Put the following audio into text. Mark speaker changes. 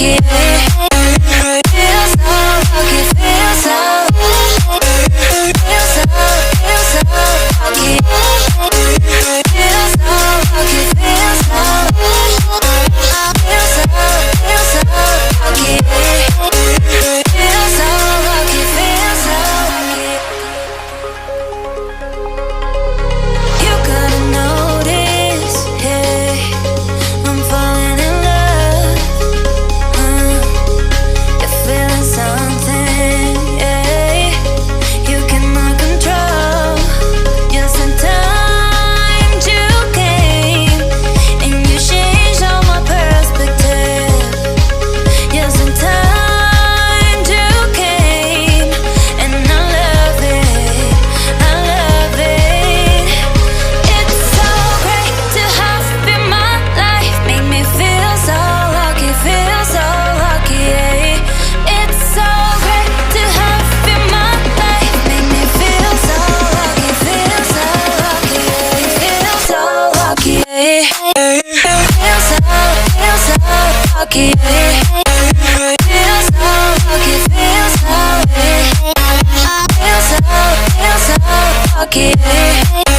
Speaker 1: lucky. Feel so lucky, feel so lucky. Feel so lucky. Feel so lucky, feel so lucky. Feel so lucky. Feel so lucky, feel so lucky. You gotta notice, hey, I'm falling in love. You're feeling something, yeah. You cannot control. Yes, in time you came and you changed all my perspective. Yes, in time you came and I love it, I love it. It's so great to have you in my life. Make me feel so lucky, yeah. It's so great to have you in my life. Make me feel so lucky, yeah. Feel so lucky, yeah. Feel so lucky, yeah. Feel so lucky, feel so, yeah. Feel so lucky, yeah.